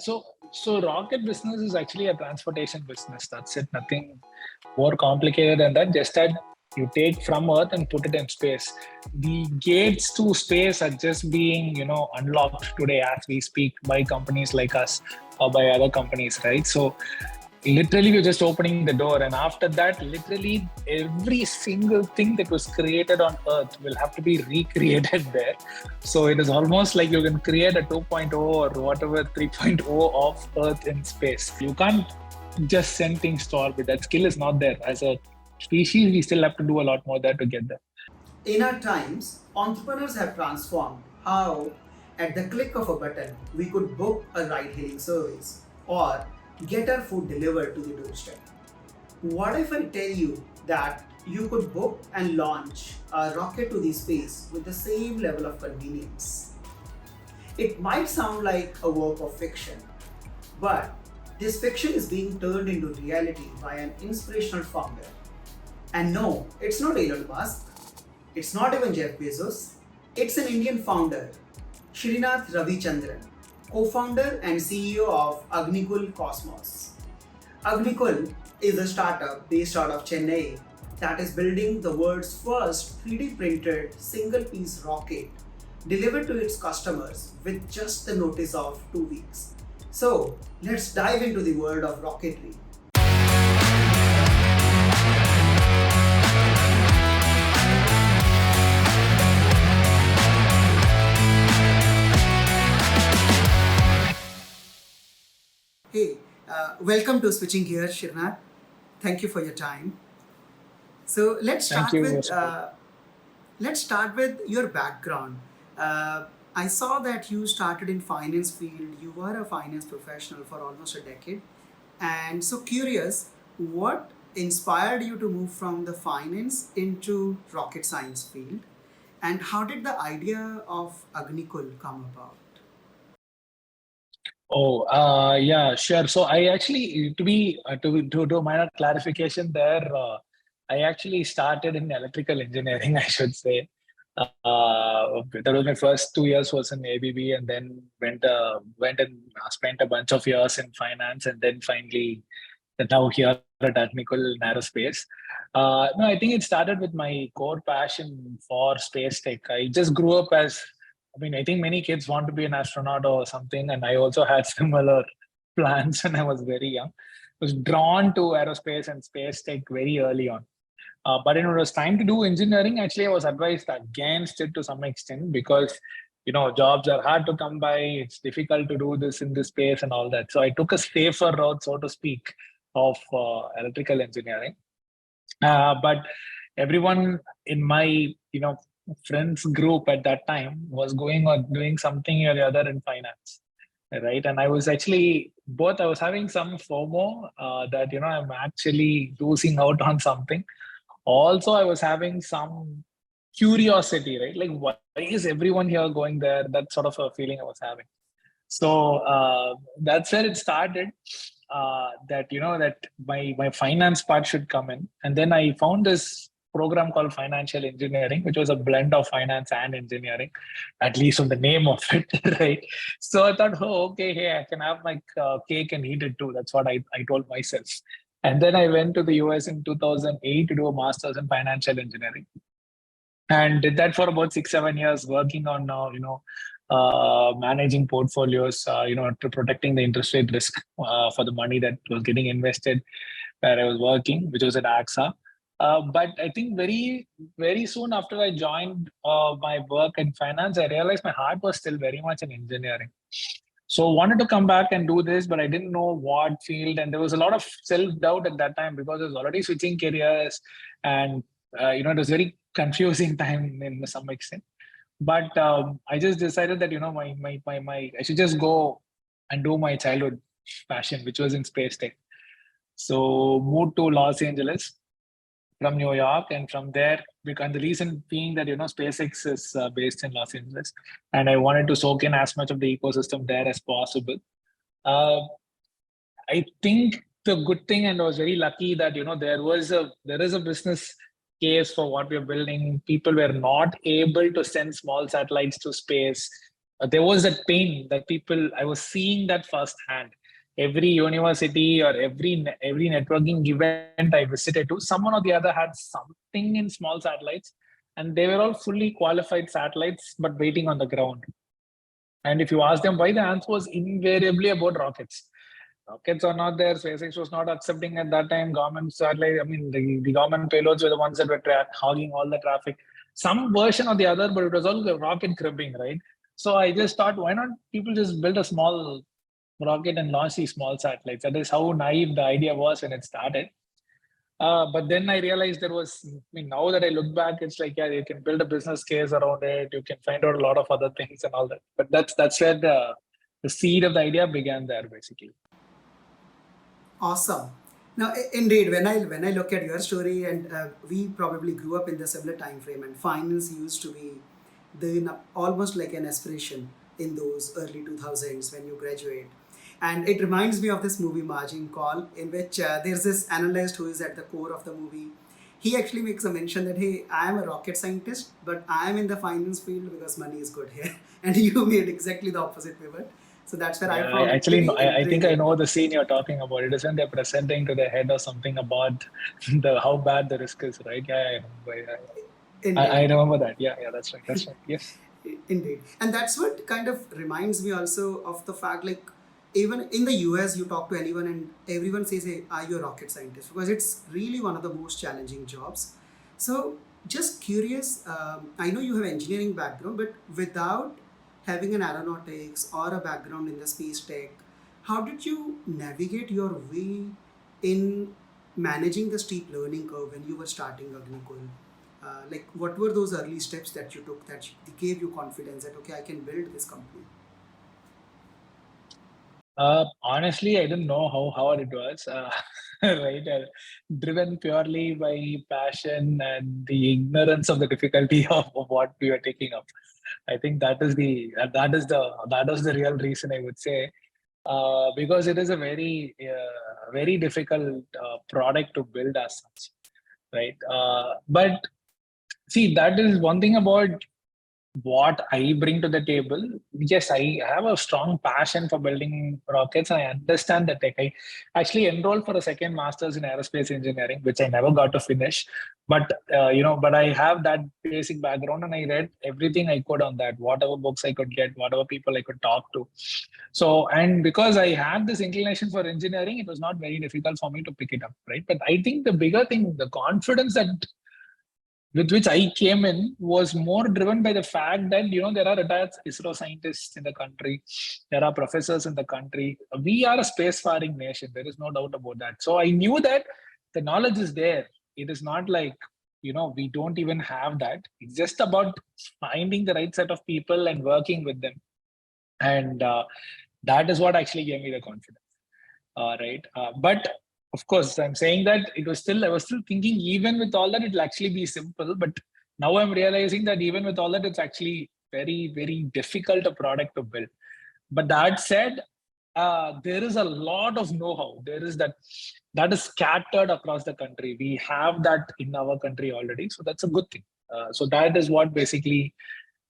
So rocket business is actually a transportation business. That's it. Nothing more complicated than that. Just that you take from Earth and put it in space. The gates to space are just being, unlocked today as we speak by companies like us or by other companies, right? So literally we're just opening the door, and after that literally every single thing that was created on Earth will have to be recreated there. So it is almost like you can create a 2.0 or whatever 3.0 of Earth in space. You can't just send things to orbit. That skill is not there. As a species, we still have to do a lot more there to get there. In our times, entrepreneurs have transformed how, at the click of a button, we could book a ride-hailing service or get our food delivered to the doorstep. What if I tell you that you could book and launch a rocket to the space with the same level of convenience? It might sound like a work of fiction, but this fiction is being turned into reality by an inspirational founder. And no, it's not Elon Musk, it's not even Jeff Bezos, it's an Indian founder, Srinath Ravichandran, co-founder and CEO of Agnikul Cosmos. Agnikul is a startup based out of Chennai that is building the world's first 3D printed single-piece rocket delivered to its customers with just the notice of 2 weeks. So let's dive into the world of rocketry. Hey, welcome to Switching Gears, Srinath. Thank you for your time. So let's start with your background. I saw that you started in finance field. You were a finance professional for almost a decade, and so curious, what inspired you to move from the finance into rocket science field, and how did the idea of Agnikul come about? Oh, yeah, sure. So I actually, to do minor clarification there, I actually started in electrical engineering, I should say. That was my first 2 years was in ABB, and then went and spent a bunch of years in finance, and then finally now here at Agnikul in aerospace. No, I think it started with my core passion for space tech. I just grew up I think many kids want to be an astronaut or something, and I also had similar plans when I was very young. I was drawn to aerospace and space tech very early on. But when it was time to do engineering, actually, I was advised against it to some extent because, jobs are hard to come by. It's difficult to do this in this space and all that. So I took a safer route, so to speak, of electrical engineering. But everyone in my, friends group at that time was going or doing something or the other in finance, right? And I was actually both. I was having some FOMO that I'm actually losing out on something. Also, I was having some curiosity, right? Like, why is everyone here going there? That sort of a feeling I was having. So that's where it started. That my finance part should come in, and then I found this program called financial engineering, which was a blend of finance and engineering, at least from the name of it, right? So I thought, oh, okay, hey, I can have my cake and eat it too. That's what I told myself. And then I went to the US in 2008 to do a master's in financial engineering, and did that for about 6-7 years, working on managing portfolios, to protecting the interest rate risk for the money that was getting invested where I was working, which was at AXA. But I think very, very soon after I joined my work in finance, I realized my heart was still very much in engineering. So wanted to come back and do this, but I didn't know what field. And there was a lot of self-doubt at that time because I was already switching careers, and it was very confusing time in some extent. But I just decided that I should just go and do my childhood passion, which was in space tech. So moved to Los Angeles from New York, and from there, because the reason being that SpaceX is based in Los Angeles, and I wanted to soak in as much of the ecosystem there as possible. I think the good thing, and I was very lucky that there is a business case for what we're building. People were not able to send small satellites to space there was that pain that people, I was seeing that firsthand. Every university or every networking event I visited to, someone or the other had something in small satellites, and they were all fully qualified satellites, but waiting on the ground. And if you ask them why, the answer was invariably about rockets. Rockets are not there. SpaceX was not accepting at that time. Government satellite, I mean, the government payloads were the ones that were hogging all the traffic. Some version or the other, but it was all the rocket cribbing, right? So I just thought, why not people just build a small rocket and launch these small satellites? That is how naive the idea was when it started. But then I realized there was, I mean, now that I look back, it's like, yeah, you can build a business case around it. You can find out a lot of other things and all that. But that's where the seed of the idea began there, basically. Awesome. Now, indeed, when I look at your story, and we probably grew up in the similar time frame, and finance used to be almost like an aspiration in those early 2000s when you graduate. And it reminds me of this movie Margin Call, in which there's this analyst who is at the core of the movie. He actually makes a mention that, hey, I am a rocket scientist, but I am in the finance field because money is good here. And you made exactly the opposite pivot. So that's where I found it very I think I intriguing. know the scene you're talking about. It isn't they're presenting to the head or something about the how bad the risk is, right? Yeah, I Indeed. remember that. Yeah, that's right. That's right. Yes. Indeed. And that's what kind of reminds me also of the fact, like, even in the US, you talk to anyone and everyone says, hey, are you a rocket scientist? Because it's really one of the most challenging jobs. So, just curious, I know you have engineering background, but without having an aeronautics or a background in the space tech, how did you navigate your way in managing the steep learning curve when you were starting Agnikul? Like, what were those early steps that you took that gave you confidence that, okay, I can build this company? Honestly, I didn't know how hard it was. Right, driven purely by passion and the ignorance of the difficulty of what we were taking up. I think that is the real reason, I would say, because it is a very difficult product to build as such, right? But see, that is one thing about what I bring to the table. Yes, I have a strong passion for building rockets. I understand the tech. I actually enrolled for a second master's in aerospace engineering, which I never got to finish. But but I have that basic background, and I read everything I could on that, whatever books I could get, whatever people I could talk to. So, and because I had this inclination for engineering, it was not very difficult for me to pick it up, right? But I think the bigger thing, the confidence that with which I came in was more driven by the fact that there are retired ISRO scientists in the country, there are professors in the country. We are a spacefaring nation. There is no doubt about that. So I knew that the knowledge is there. It is not like we don't even have that. It's just about finding the right set of people and working with them, and that is what actually gave me the confidence. Right. But of course, I'm saying that I was still thinking, even with all that, it'll actually be simple. But now I'm realizing that even with all that, it's actually very difficult a product to build. But that said, there is a lot of know-how. There is that is scattered across the country. We have that in our country already. So that's a good thing. So that is what basically,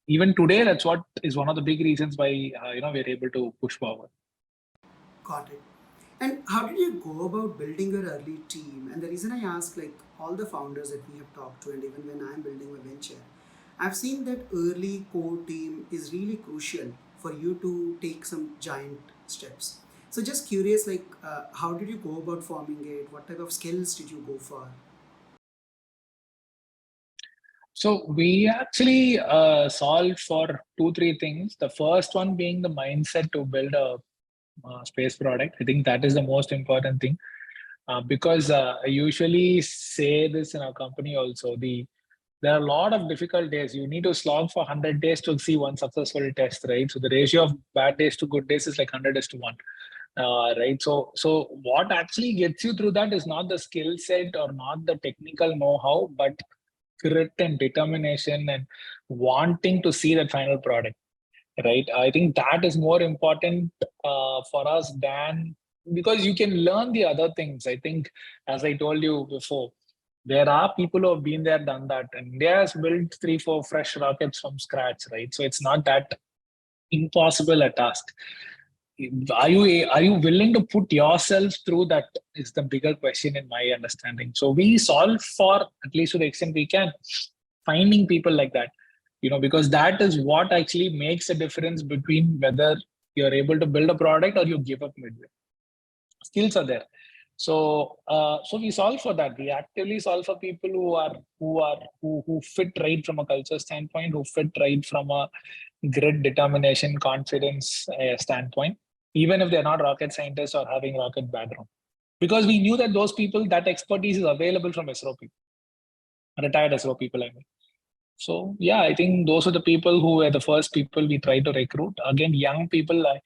even today, that's what is one of the big reasons why, we're able to push forward. Got it. And how did you go about building your early team? And the reason I ask, like, all the founders that we have talked to, and even when I'm building a venture, I've seen that early core team is really crucial for you to take some giant steps. So just curious, like, how did you go about forming it? What type of skills did you go for? So we actually solved for two, three things. The first one being the mindset to build a space product. I think that is the most important thing, because I usually say this in our company also. There are a lot of difficult days. You need to slog for 100 days to see one successful test, right? So the ratio of bad days to good days is like 100 is to 1. Right. So what actually gets you through that is not the skill set or not the technical know-how, but grit and determination and wanting to see that final product, right? I think that is more important for us than, because you can learn the other things. I think, as I told you before, there are people who have been there, done that, and India has built 3 4 fresh rockets from scratch, right? So it's not that impossible a task. Are you willing to put yourself through that is the bigger question in my understanding. So we solve for, at least to the extent we can, finding people like that, because that is what actually makes a difference between whether you're able to build a product or you give up midway. Skills are there. So we solve for that. We actively solve for people who fit right from a culture standpoint, who fit right from a grit, determination, confidence standpoint, even if they're not rocket scientists or having rocket background. Because we knew that those people, that expertise is available from ISRO people, retired ISRO people, I mean. So yeah, I think those are the people who were the first people we tried to recruit. Again, young people. I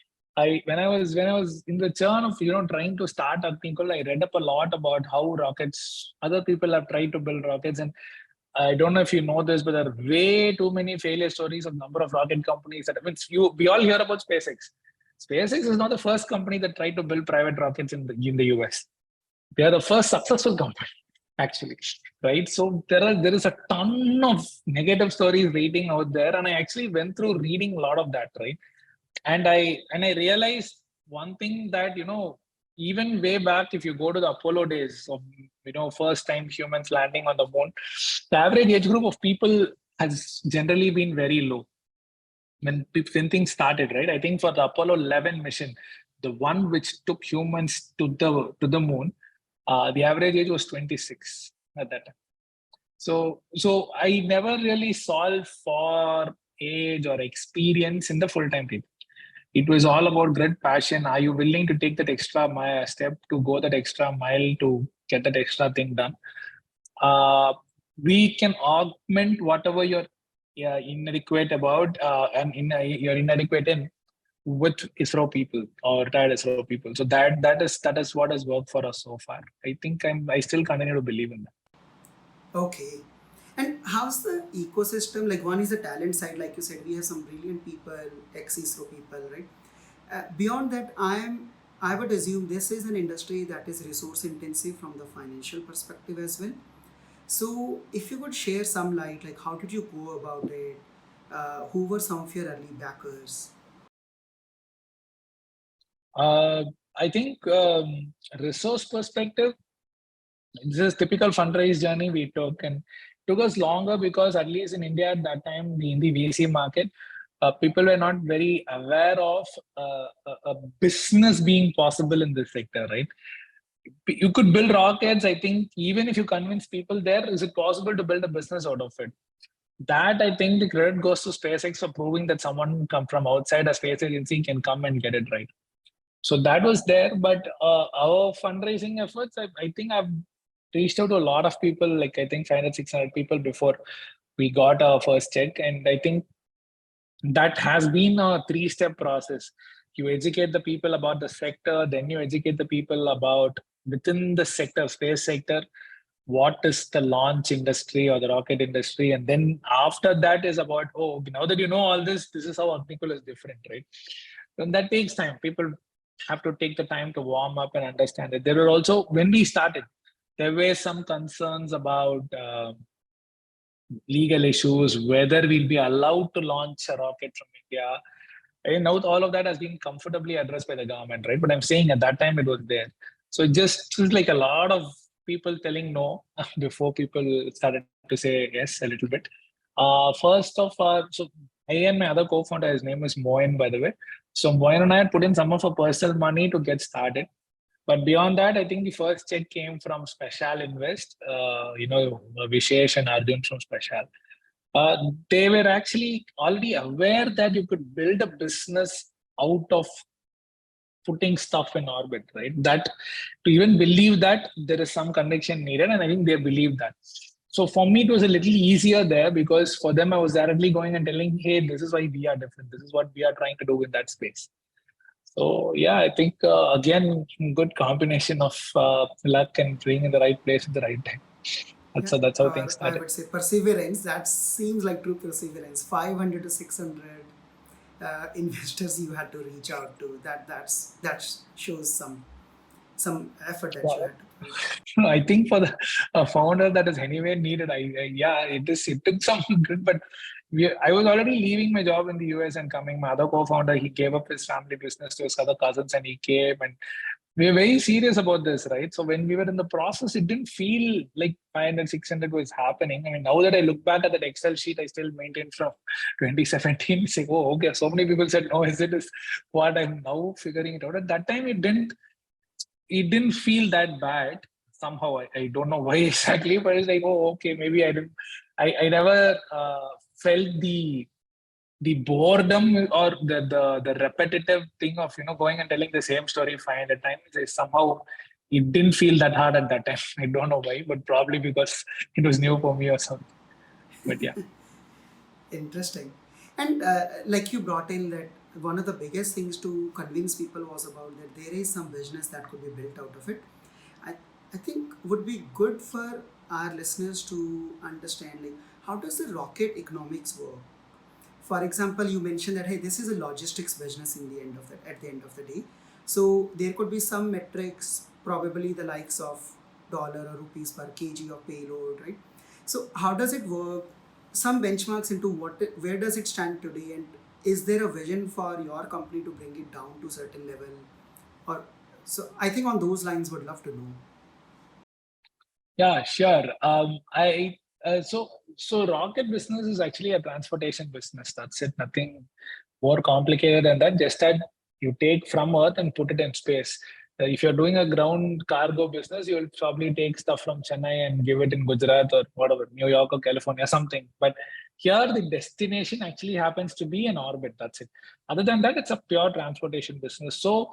when I was in the churn of trying to start Agnikul, I read up a lot about how rockets, other people have tried to build rockets, and I don't know if you know this, but there are way too many failure stories of number of rocket companies. That means we all hear about SpaceX. SpaceX is not the first company that tried to build private rockets in the US. They are the first successful company, actually, right? So there is a ton of negative stories waiting out there, and I actually went through reading a lot of that, right? And I realized one thing that even way back, if you go to the Apollo days of first time humans landing on the moon, the average age group of people has generally been very low when things started, right? I think for the Apollo 11 mission, the one which took humans to the moon, the average age was 26 at that time. So I never really solved for age or experience in the full-time people. It was all about grit, passion. Are you willing to take that extra step, to go that extra mile, to get that extra thing done? We can augment whatever you're inadequate about, you're inadequate in, with ISRO people or retired ISRO people. So that is what has worked for us so far. I think I still continue to believe in that. Okay. And how's the ecosystem? Like, one is the talent side, like you said, we have some brilliant people, ex-ISRO people, right? Beyond that, I would assume this is an industry that is resource intensive from the financial perspective as well. So, if you could share some light, like how did you go about it? Who were some of your early backers? I think resource perspective, this is typical fundraise journey we took, and took us longer because at least in India at that time, in the VC market, people were not very aware of a business being possible in this sector, right? You could build rockets. I think even if you convince people there, is it possible to build a business out of it? That I think the credit goes to SpaceX for proving that someone come from outside a space agency can come and get it right. So that was there, but our fundraising efforts, I think I've reached out to a lot of people, like I think 500, 600 people before we got our first check. And I think that has been a 3-step process. You educate the people about the sector, then you educate the people about within the sector, space sector, what is the launch industry or the rocket industry. And then after that is about, oh, now that you know all this is how Agnikul is different, right? And that takes time. People have to take the time to warm up and understand it. There were also, when we started, there were some concerns about legal issues, whether we'll be allowed to launch a rocket from India. And now all of that has been comfortably addressed by the government, right? But I'm saying at that time it was there. So it just is like a lot of people telling no before people started to say yes a little bit. First of all, so I and my other co-founder, his name is Moin, by the way. So Moin and I had put in some of our personal money to get started. But beyond that, I think the first check came from Special Invest, Vishesh and Arjun from Special. They were actually already aware that you could build a business out of putting stuff in orbit, right? That to even believe that there is some connection needed, and I think they believe that. So for me, it was a little easier there because for them, I was directly going and telling, hey, this is why we are different. This is what we are trying to do in that space. So yeah, I think again, good combination of luck and being in the right place at the right time. Yeah, That's how things or I started. would say perseverance. That seems like true perseverance. 500 to 600 investors you had to reach out to. That shows some effort that you Yeah. had to put in. I think for the founder that is anywhere needed, yeah, it is. It took some good, but I was already leaving my job in the US and coming. My other co-founder, he gave up his family business to his other cousins and he came, and we were very serious about this, right? So when we were in the process, it didn't feel like 500, 600 was happening. I mean, now that I look back at that Excel sheet, I still maintain from 2017, say, oh, okay, so many people said, no, is it is what I'm now figuring it out. At that time, it didn't feel that bad. Somehow, I don't know why exactly, but it's like, oh, okay, maybe I never felt the boredom or the repetitive thing of going and telling the same story 500 times is somehow it didn't feel that hard at that time. I don't know why, but probably because it was new for me or something. But yeah. Interesting. And like you brought in that one of the biggest things to convince people was about that there is some business that could be built out of it. I, I think would be good for our listeners to understand like how does the rocket economics work? For example, you mentioned that hey, this is a logistics business in the end of the at the end of the day. So there could be some metrics, probably the likes of dollar or rupees per kg of payload, right? So how does it work? Some benchmarks into where does it stand today, and is there a vision for your company to bring it down to certain level, or so? I think on those lines, would love to know. Yeah, sure. I so rocket business is actually a transportation business. That's it. Nothing more complicated than that. Just that you take from Earth and put it in space. If you're doing a ground cargo business, you'll probably take stuff from Chennai and give it in Gujarat or whatever, New York or California, something. But here, the destination actually happens to be an orbit. That's it. Other than that, it's a pure transportation business. So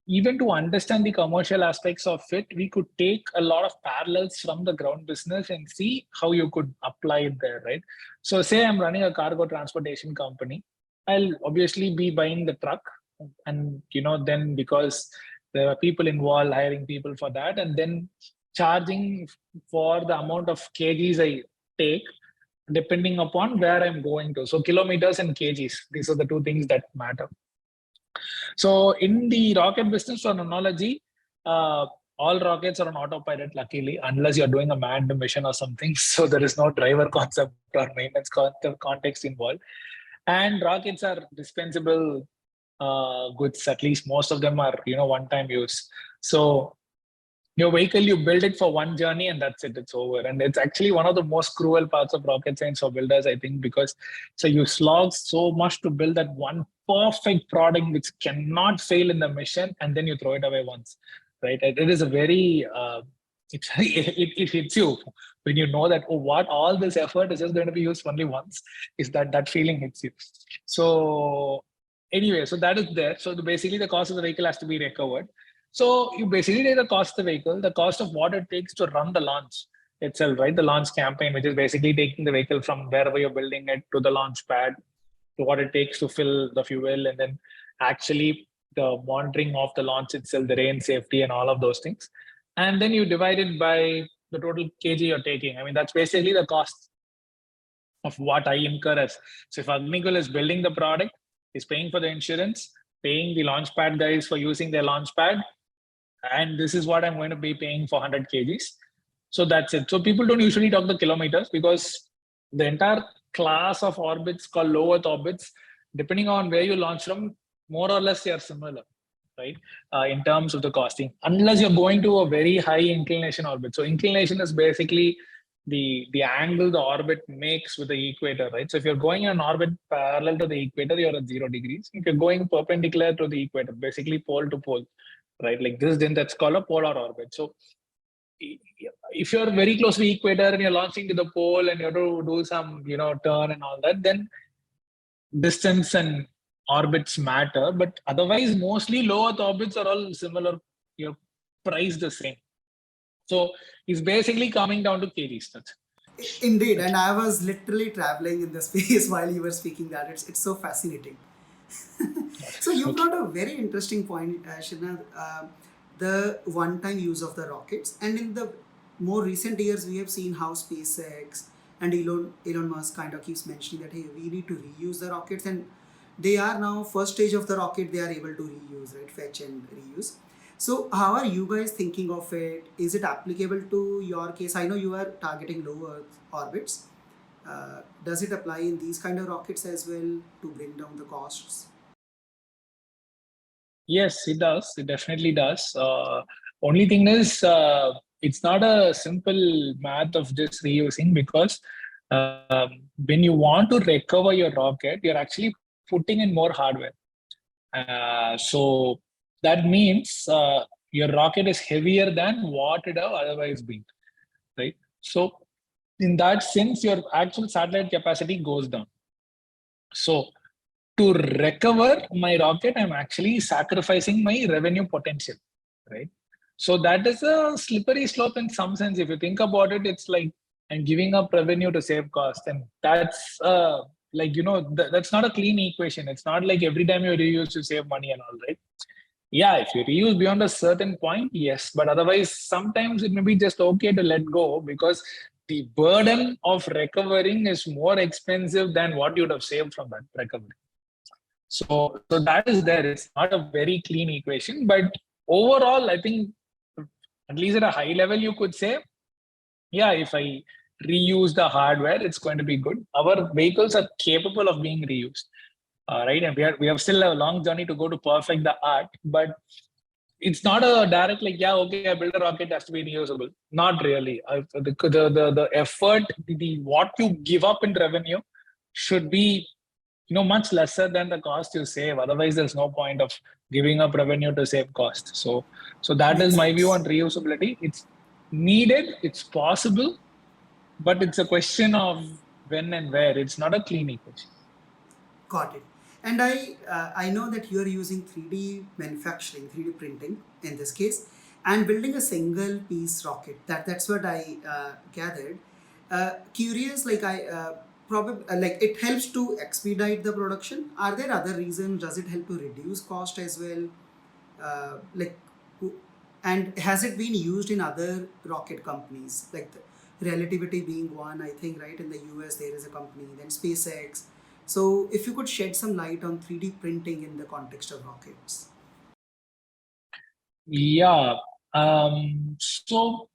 even to understand the commercial aspects of it, we could take a lot of parallels from the ground business and see how you could apply it there, right? So, say I'm running a cargo transportation company, I'll obviously be buying the truck, and then because there are people involved, hiring people for that, and then charging for the amount of kgs I take, depending upon where I'm going to. So, kilometers and kgs, these are the two things that matter. So in the rocket business, for analogy, all rockets are on autopilot, luckily, unless you're doing a manned mission or something. So there is no driver concept or maintenance context involved. And rockets are dispensable goods. At least most of them are, one-time use. So your vehicle, you build it for one journey and that's it, it's over. And it's actually one of the most cruel parts of rocket science for builders, I think, because so you slog so much to build that one perfect product which cannot fail in the mission, and then you throw it away once, right? It is a very it hits you when you know that, oh, what, all this effort is just going to be used only once. Is that feeling hits you. So anyway, so that is there. So basically the cost of the vehicle has to be recovered. So you basically take the cost of the vehicle, the cost of what it takes to run the launch itself, right? The launch campaign, which is basically taking the vehicle from wherever you're building it to the launch pad, to what it takes to fill the fuel, and then actually the monitoring of the launch itself, the rain safety and all of those things. And then you divide it by the total kg you're taking. I mean, that's basically the cost of what I incur as. So if Agnikul is building the product, is paying for the insurance, paying the launch pad guys for using their launch pad, and this is what I'm going to be paying for 100 kgs. So that's it. So people don't usually talk the kilometers because the entire class of orbits called low Earth orbits, depending on where you launch from, more or less they are similar, right? In terms of the costing, unless you're going to a very high inclination orbit. So inclination is basically the angle the orbit makes with the equator, right? So if you're going in an orbit parallel to the equator, you're at 0 degrees. If you're going perpendicular to the equator, basically pole to pole, right? Like this, then that's called a polar orbit. So if you're very close to the equator and you're launching to the pole and you have to do some, turn and all that, then distance and orbits matter. But otherwise, mostly low Earth orbits are all similar. You're priced the same. So it's basically coming down to kgs. Indeed, That's and I was literally traveling in the space while you were speaking that it's so fascinating. So you okay. brought a very interesting point, Srinath, the one-time use of the rockets, and in the more recent years, we have seen how SpaceX and Elon Musk kind of keeps mentioning that hey, we need to reuse the rockets, and they are now first stage of the rocket they are able to reuse, right? Fetch and reuse. So how are you guys thinking of it? Is it applicable to your case? I know you are targeting low Earth orbits, Does it apply in these kind of rockets as well to bring down the costs? Yes, it does. It definitely does. Only thing is, it's not a simple math of just reusing because when you want to recover your rocket, you're actually putting in more hardware. So that means your rocket is heavier than what it have otherwise been, right? So in that sense, your actual satellite capacity goes down. So to recover my rocket, I'm actually sacrificing my revenue potential, right? So that is a slippery slope in some sense. If you think about it, it's like I'm giving up revenue to save cost, and that's like that's not a clean equation. It's not like every time you reuse you save money and all, right? Yeah, if you reuse beyond a certain point, yes, but otherwise, sometimes it may be just okay to let go because the burden of recovering is more expensive than what you would have saved from that recovery. So that is there. It's not a very clean equation, but overall, I think at least at a high level, you could say, yeah, if I reuse the hardware, it's going to be good. Our vehicles are capable of being reused, right? And we have still a long journey to go to perfect the art, but it's not a direct like, yeah, okay, I build a rocket, has to be reusable. Not really. The effort, the what you give up in revenue should be much lesser than the cost you save. Otherwise, there's no point of giving up revenue to save cost. So that is Makes my view sense. on reusability. It's needed, it's possible, but it's a question of when and where. It's not a clean equation. Got it. And I know that you are using 3D manufacturing, 3D printing in this case, and building a single piece rocket. That's what I gathered. Curious, like I probably like it helps to expedite the production. Are there other reasons? Does it help to reduce cost as well? Like, and has it been used in other rocket companies like the Relativity being one, I think, right? In the US there is a company, then SpaceX. So if you could shed some light on 3D printing in the context of rockets. Yeah. So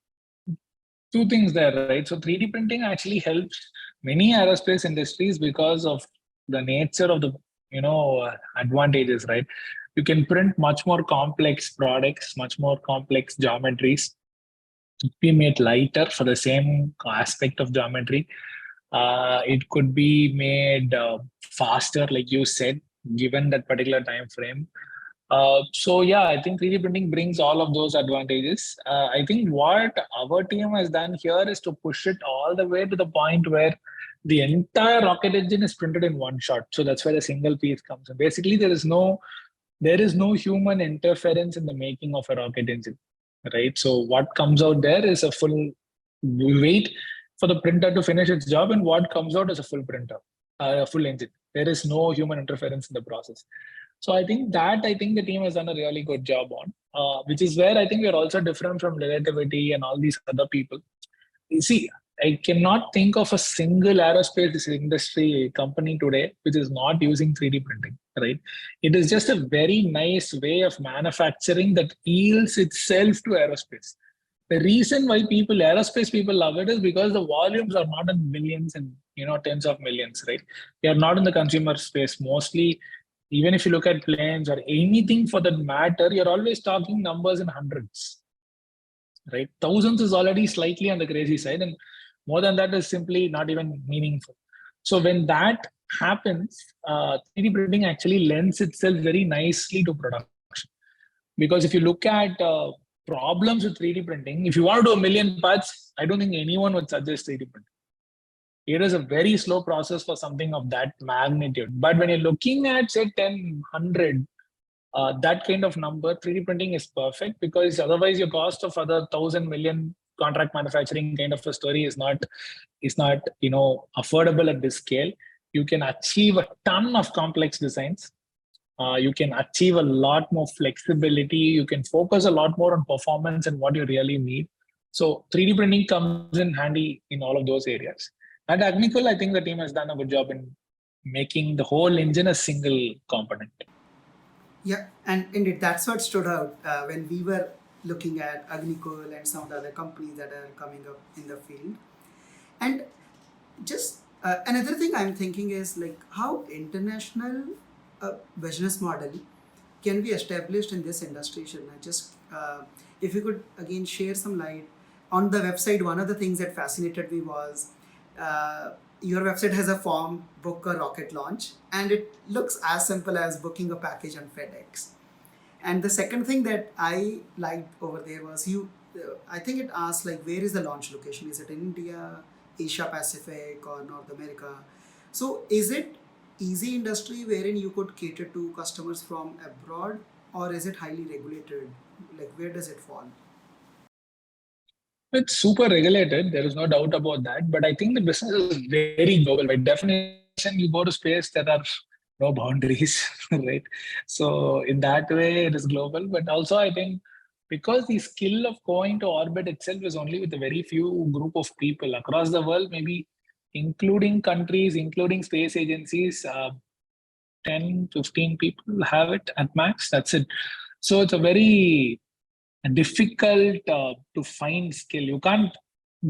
two things there, right? So 3D printing actually helps many aerospace industries because of the nature of the advantages, right? You can print much more complex products, much more complex geometries, be made lighter for the same aspect of geometry. It could be made faster, like you said, given that particular time frame. So yeah, I think 3D printing brings all of those advantages. I think what our team has done here is to push it all the way to the point where the entire rocket engine is printed in one shot. So that's where the single piece comes in. Basically, there is no human interference in the making of a rocket engine, right? So what comes out there is a full wait for the printer to finish its job, and what comes out is a full printer, a full engine. There is no human interference in the process. So I think the team has done a really good job on, which is where I think we're also different from Relativity and all these other people. You see, I cannot think of a single aerospace industry company today which is not using 3D printing, right? It is just a very nice way of manufacturing that yields itself to aerospace. The reason why aerospace people love it is because the volumes are not in millions and tens of millions, right? They are not in the consumer space. Mostly, even if you look at planes or anything for that matter, you're always talking numbers in hundreds, right? Thousands is already slightly on the crazy side, and more than that is simply not even meaningful. So when that happens, 3D printing actually lends itself very nicely to production. Because if you look at problems with 3D printing, if you want to do a million parts, I don't think anyone would suggest 3D printing. It is a very slow process for something of that magnitude. But when you're looking at, say, 10, 100, that kind of number, 3D printing is perfect because otherwise your cost of other 1,000 million contract manufacturing kind of a story is not affordable at this scale. You can achieve a ton of complex designs. You can achieve a lot more flexibility. You can focus a lot more on performance and what you really need. So 3D printing comes in handy in all of those areas. At Agnikul, I think the team has done a good job in making the whole engine a single component. Yeah, and indeed, that's what stood out when we were looking at Agnikul and some of the other companies that are coming up in the field. And just Another thing I'm thinking is like how international business model can be established in this industry. Shilna. Just if you could again share some light on the website. One of the things that fascinated me was your website has a form book a rocket launch, and it looks as simple as booking a package on FedEx. And the second thing that I liked over there was I think it asked like where is the launch location? Is it in India, Asia Pacific, or North America? So is it easy industry wherein you could cater to customers from abroad, or is it highly regulated? Like where does it fall? It's super regulated. There is no doubt about that. But I think the business is very global. By definition, you go to space, there are no boundaries, right? So in that way, it is global. But also, I think because the skill of going to orbit itself is only with a very few group of people across the world, maybe including countries, including space agencies, 10, 15 people have it at max. That's it. So it's a very difficult to find skill. You can't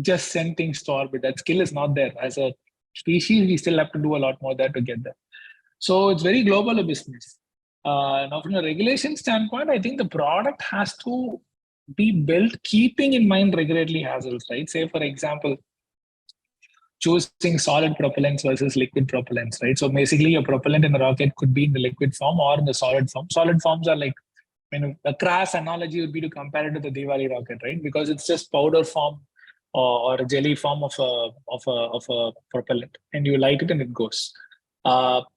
just send things to orbit. That skill is not there. As a species, we still have to do a lot more there to get there. So it's very global a business. Now, from a regulation standpoint, I think the product has to be built keeping in mind regulatory hassles, right? Say, for example, choosing solid propellants versus liquid propellants, right? So basically, your propellant in a rocket could be in the liquid form or in the solid form. Solid forms are like, a crass analogy would be to compare it to the Diwali rocket, right? Because it's just powder form or a jelly form of a propellant, and you light it and it goes.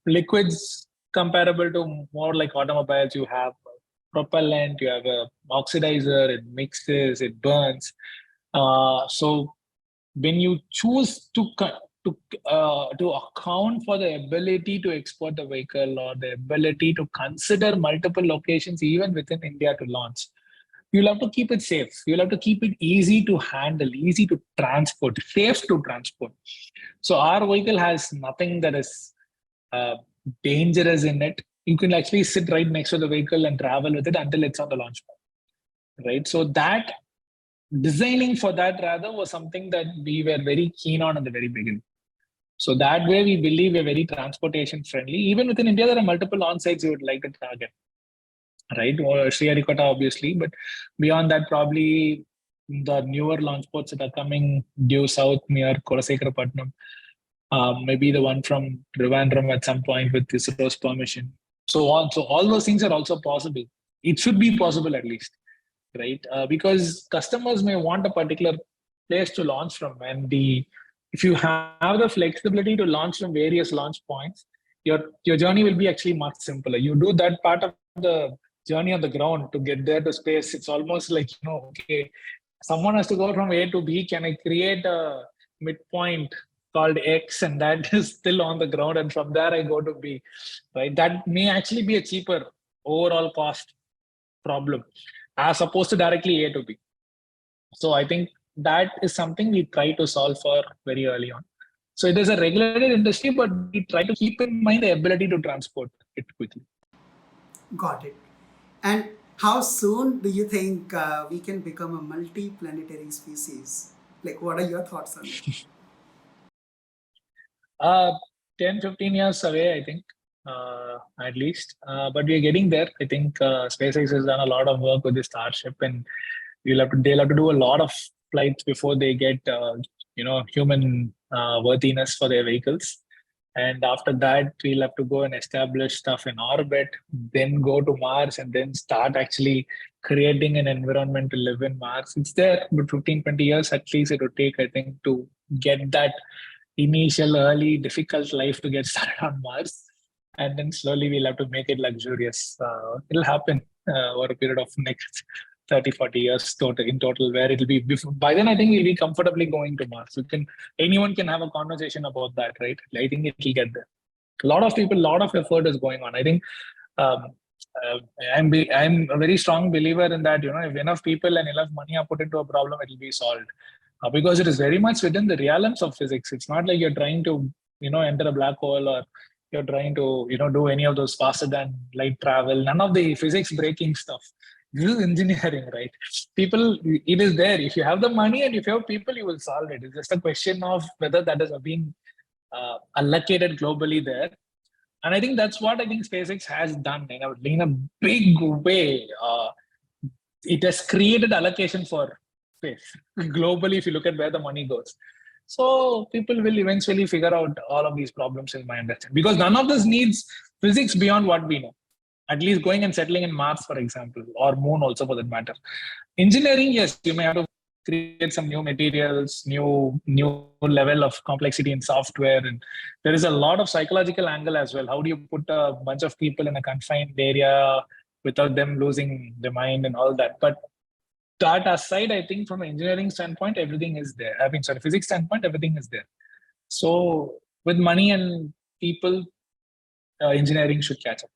Liquids comparable to more like automobiles. You have propellant, you have a oxidizer, it mixes, it burns. So when you choose to account for the ability to export the vehicle or the ability to consider multiple locations even within India to launch, you'll have to keep it safe. You'll have to keep it easy to handle, easy to transport, safe to transport. So our vehicle has nothing that is uh, dangerous in it. You can actually sit right next to the vehicle and travel with it until it's on the launch pad, right? So that designing for that rather was something that we were very keen on at the very beginning. So that way we believe we're very transportation friendly. Even within India, there are multiple on-sites you would like to target, right? Or Sriharikota, obviously, but beyond that, probably the newer launch ports that are coming due south near Kolasekharapatnam, maybe the one from Trivandrum at some point with ISRO's permission. So on. So all those things are also possible. It should be possible at least, right? Because customers may want a particular place to launch from, and if you have the flexibility to launch from various launch points, your journey will be actually much simpler. You do that part of the journey on the ground to get there to space. It's almost like, okay, someone has to go from A to B. Can I create a midpoint called X, and that is still on the ground, and from there I go to B, right? That may actually be a cheaper overall cost problem as opposed to directly A to B. So I think that is something we try to solve for very early on. So it is a regulated industry, but we try to keep in mind the ability to transport it quickly. Got it. And how soon do you think we can become a multi-planetary species? Like, what are your thoughts on it? Uh, 10, 15 years away, I think, at least. But we're getting there. I think SpaceX has done a lot of work with the Starship, and they'll have to do a lot of flights before they get, human worthiness for their vehicles. And after that, we'll have to go and establish stuff in orbit, then go to Mars, and then start actually creating an environment to live in Mars. It's there, but 15, 20 years at least it would take, I think, to get that initial, early, difficult life to get started on Mars. And then slowly we'll have to make it luxurious. It'll happen over a period of next 30, 40 years total, in total, where it'll be before, by then I think we'll be comfortably going to Mars. Anyone can have a conversation about that, right? I think it'll get there. A lot of people, a lot of effort is going on. I think um, uh, I'm a very strong believer in that. If enough people and enough money are put into a problem, it will be solved. Because it is very much within the realms of physics. It's not like you're trying to, enter a black hole, or you're trying to, do any of those faster than light travel. None of the physics breaking stuff. This is engineering, right? People, it is there. If you have the money and if you have people, you will solve it. It's just a question of whether that is being allocated globally there. And I think that's what I think SpaceX has done in a big way. It has created allocation for space globally if you look at where the money goes. So people will eventually figure out all of these problems in my understanding, because none of this needs physics beyond what we know. At least going and settling in Mars, for example, or Moon also for that matter. Engineering, yes, you may have to create some new materials, new level of complexity in software, and there is a lot of psychological angle as well. How do you put a bunch of people in a confined area without them losing their mind and all that? But that aside, I think from an engineering standpoint, everything is there. I mean, sorry, physics standpoint, everything is there. So with money and people, engineering should catch up.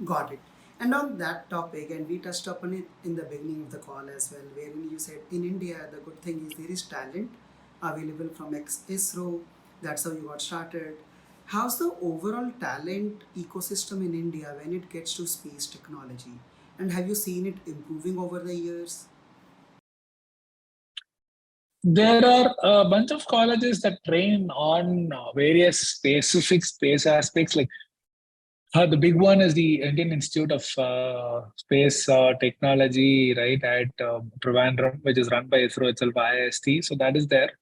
Got it. And on that topic, and we touched upon it in the beginning of the call as well, wherein you said in India, the good thing is there is talent available from ISRO. That's how you got started. How's the overall talent ecosystem in India when it gets to space technology? And have you seen it improving over the years? There are a bunch of colleges that train on various specific space aspects. Like the big one is the Indian Institute of Space Technology, right, at Trivandrum, which is run by ISRO itself, IIST. So that is there.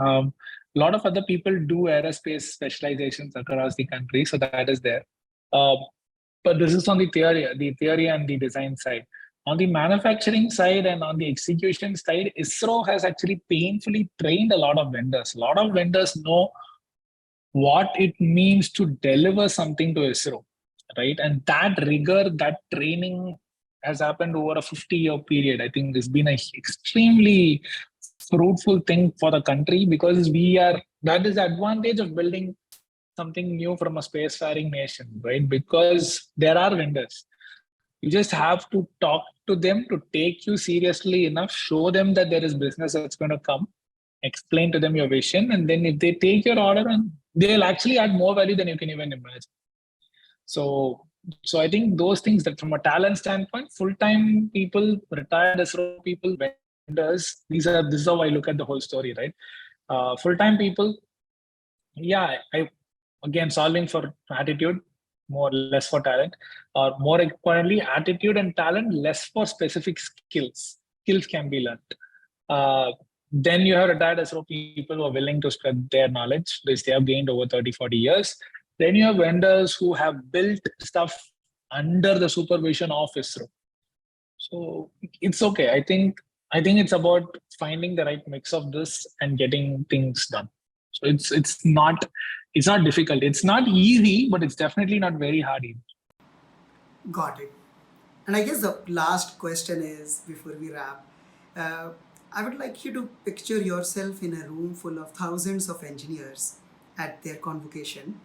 A lot of other people do aerospace specializations across the country, so that is there. Um, but this is on the theory and the design side. On the manufacturing side and on the execution side, ISRO has actually painfully trained a lot of vendors. A lot of vendors know what it means to deliver something to ISRO, right? And that rigor, that training has happened over a 50-year period. I think it's been an extremely fruitful thing for the country, because that is the advantage of building something new from a spacefaring nation, right? Because there are vendors. You just have to talk to them to take you seriously enough, show them that there is business that's going to come, explain to them your vision, and then if they take your order, and they'll actually add more value than you can even imagine. So I think those things, that from a talent standpoint, full-time people, retired ISRO people, vendors, this is how I look at the whole story, right? Full-time people, yeah, I again solving for attitude, more less for talent, or more importantly, attitude and talent, less for specific skills. Skills can be learned. Then you have retired ISRO people who are willing to spread their knowledge, which they have gained over 30, 40 years. Then you have vendors who have built stuff under the supervision of ISRO. So it's okay. I think it's about finding the right mix of this and getting things done. So it's not difficult. It's not easy, but it's definitely not very hard either. Got it. And I guess the last question is, before we wrap, uh, I would like you to picture yourself in a room full of thousands of engineers at their convocation.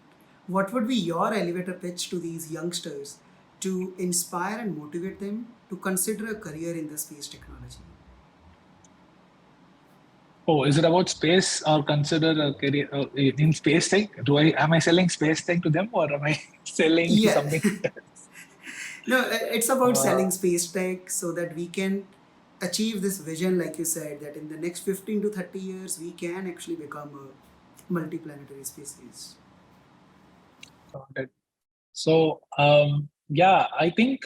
What would be your elevator pitch to these youngsters to inspire and motivate them to consider a career in the space technology? Oh, is it about space or consider a career in space tech? Am I selling space tech to them, or am I selling Yeah. something else? No, it's about Uh, selling space tech so that we can achieve this vision, like you said, that in the next 15 to 30 years, we can actually become a multi-planetary species. Got it. So yeah, I think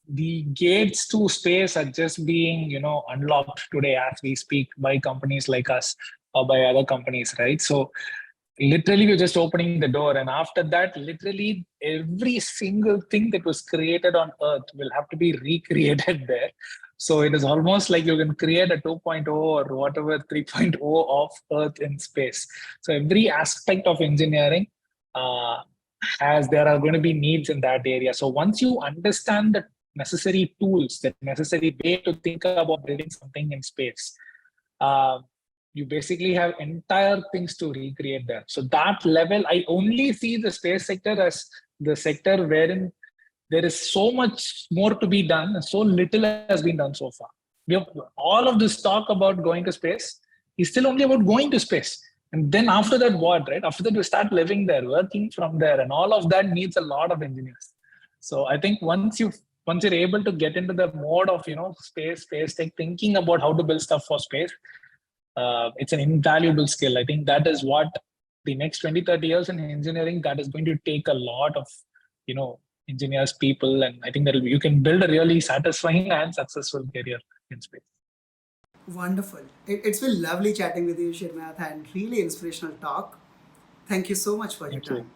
the gates to space are just being unlocked today as we speak by companies like us or by other companies, right? So literally we're just opening the door, and after that, literally every single thing that was created on Earth will have to be recreated there. So it is almost like you can create a 2.0 or whatever 3.0 of Earth in space. So every aspect of engineering, uh, as there are going to be needs in that area. So once you understand the necessary tools, the necessary way to think about building something in space, uh, you basically have entire things to recreate there. So that level, I only see the space sector as the sector wherein there is so much more to be done and so little has been done so far. We have all of this talk about going to space is still only about going to space. And then after that, what, right? After that, you start living there, working from there, and all of that needs a lot of engineers. So I think once you're able to get into the mode of space tech, thinking about how to build stuff for space, it's an invaluable skill. I think that is what the next 20-30 years in engineering, that is going to take a lot of, engineers, people. And I think that you can build a really satisfying and successful career in space. Wonderful. It's been lovely chatting with you, Srinath, and really inspirational talk. Thank you so much for your time.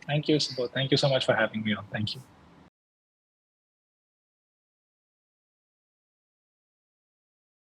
Thank you, Subodh. Thank you so much for having me on. Thank you.